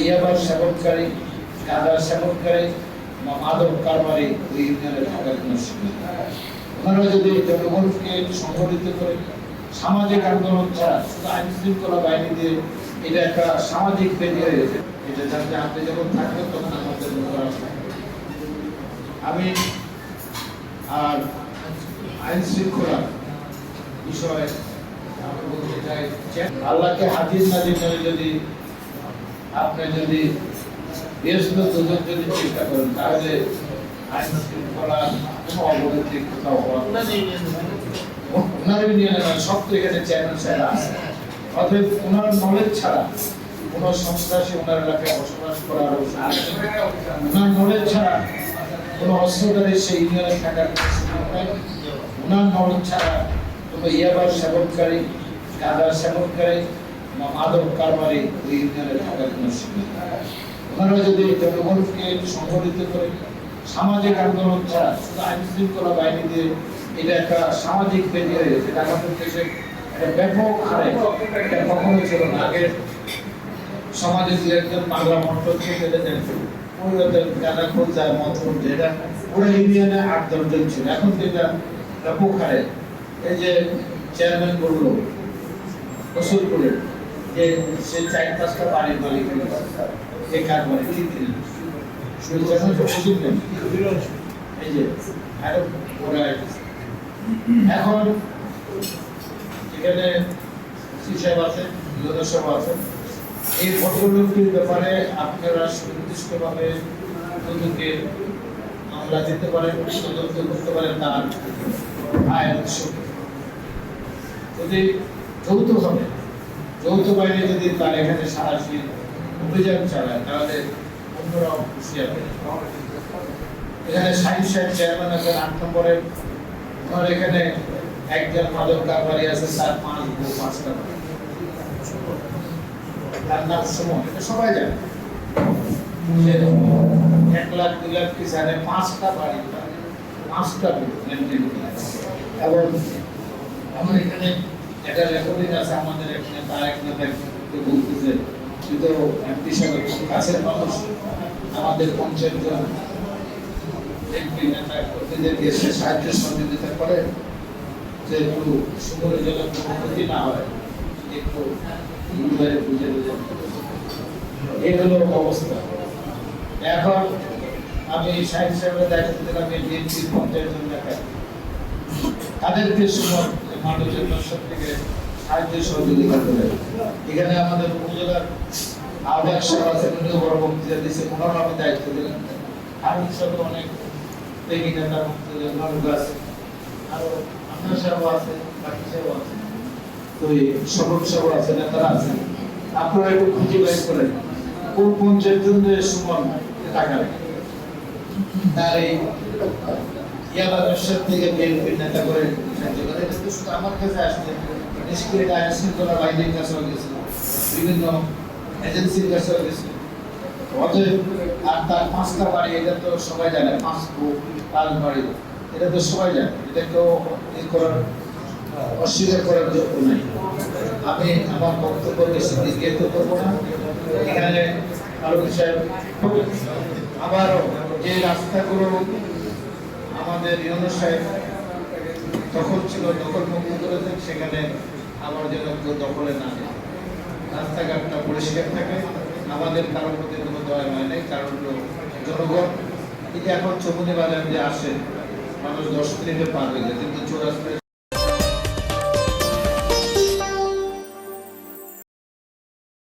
ইয়াবার সেবনকারী, গাঁজা সেবনকারী, মাদক কারবারি ওই ইউনিয়নের থাকার কোনো সুবিধা। ওনারা যদি জনগণকে সংগঠিত করে সামাজিক আন্দোলন ছাড়া শুধু আইন শৃঙ্খলা বাহিনী দিয়ে এটা একটা সামাজিক বেদি হয়ে গেছে, এটা যাতে আপনি যখন থাকবেন তখন আমাদের আমি আর আইন শৃঙ্খলা বিষয়ে আমি বলতে চাই আল্লাহকে হাজির নাজির করে যদি আপনি যদি ব্যস্ত দুজন যদি চেষ্টা করেন তাহলে আইন শৃঙ্খলা কোনো অবনতি কোথাও ওনার ইউনিয়নে সব তো এখানে চেয়ারম্যান সাহেব আছে, অতএব ওনার নলেজ ছাড়া কোনো সন্ত্রাসী ওনার এলাকায় বসবাস করার ওনার নলেজ ছাড়া কোনো অস্ত্রধারী সেই ইউনিয়নে থাকার সুযোগ নেই। ওনার নলেজ ছাড়া কোনো ইয়াবার সেবনকারী, গাঁজা সেবনকারী, মাদক কারবারি ওই ইউনিয়নে থাকার কোনো সুযোগ নেই। ওনারা যদি জনগণকে সংগঠিত করে সামাজিক আন্দোলন ছাড়া শুধু আইন শৃঙ্খলা বাহিনী দিয়ে এটা একটা সামাজিক বেদি হয়ে গেছে, এটা আমাদের দেশে একটা ব্যাপক হারে এটা কখনো ছিল না। আগে সমাজে যে একজন পাগলা মন্ত্র থেকে দেন গাঁজা খোঁজ যায় মত করতে, এটা পুরো ইউনিয়নে 8-10 জন ছিল, এখন যেটা ব্যাপক হারে এই যে চেয়ারম্যান বললো রসুলপুরের যে সে 4-5টা বাড়ির মালিক এই কার বাড়ি ঠিক দিলেন এই যে আরো এখন এখানে সাহেব আছে, সভা আছে, এই ভদ্রলোকটির ব্যাপারে আপনারা সুনির্দিষ্টভাবে তদন্তে মামলা দিতে পারেন, তদন্ত করতে পারেন তার আয়ের উৎস যদি যৌথ বাহিনী যদি তার এখানে সাহসী অভিযান চালায় তাহলে অন্যরা খুশি হবে। এখানে সাইড চেয়ারম্যান আছেন 8 নম্বরের, ওনার এখানে একজন মাদক কারবারি আছে, তার 5টা তার নাম সুমন, এটা সবাই জানে। 1 লাখ 2 লাখ কি জানে, 5টা বাড়ি 5টা এবং আমার এখানে একটা রেকর্ডিং আছে আমাদের এখানে, তার এখানে বলতেছে কিন্তু এমপি সাহেবের খুব কাছের মানুষ, আমাদের পঞ্চায়েত এমপি নেতা কর্মীদেরকে এসে সাহায্য সহযোগিতা করে যে একটু সুন্দর জেলার ক্ষতি না হয়, একটু বুঝে এই হলো অবস্থা। এখন আমি সাহেব সাহেবের দায়িত্ব দিলাম বিএনপি পঞ্চায়েত এলাকায়, তাদেরকে সময় মানুষের সব থেকে সাহায্য সহযোগিতা করে। এখানে আমাদের উপজেলার আহ্বায়ক সাহেব আছে, উনিও বড় বক্তৃতা দিচ্ছে, ওনারও আমি দায়িত্ব দিলাম। আর হিসাবে অনেক দেখি নেতা বক্তৃতা আছে, আরো আপনার সাহেব আছে, বাকি সাহেব আছে, তো সকল সাহেব আছে, নেতারা আছে। আপনারা একটু খুঁজে বের করেন কোন পঞ্চায়েত সুমন টাকা তার এই ইয়াবা ব্যবসার থেকে বিএনপির নেতা করে সাহায্য করে। এটা তো শুধু আমার কাছে আসলে নিষ্ক্রিয় আইন শৃঙ্খলা বাহিনীর কাছেও গেছে, বিভিন্ন এজেন্সির কাছেও গেছে। অতএব আর তার 5টা বাড়ি, এটা তো সবাই জানে, 5 বাড়ি, এটা তো সবাই জানে, এটা কেউ অস্বীকার করার যোগ্য নাই। আমি আমার বক্তব্য বেশি দীর্ঘায়িত করবো না। এখানে আলম সাহেব আবার যে রাস্তাগুলো আমাদের ইউনুস সাহেব দখল ছিল, দখল মুক্ত করেছেন, সেখানে আবার যেন কেউ দখলে না যায়, রাস্তাঘাটটা পরিষ্কার থাকে, আমাদের কারোর প্রতি কোনো দয়া হয় নাই। কারণ জনগণ এই যে এখন চৌমুনি বাজার যে আসে, মানুষ 10 মিনিটে পার হয়ে যায়, কিন্তু 4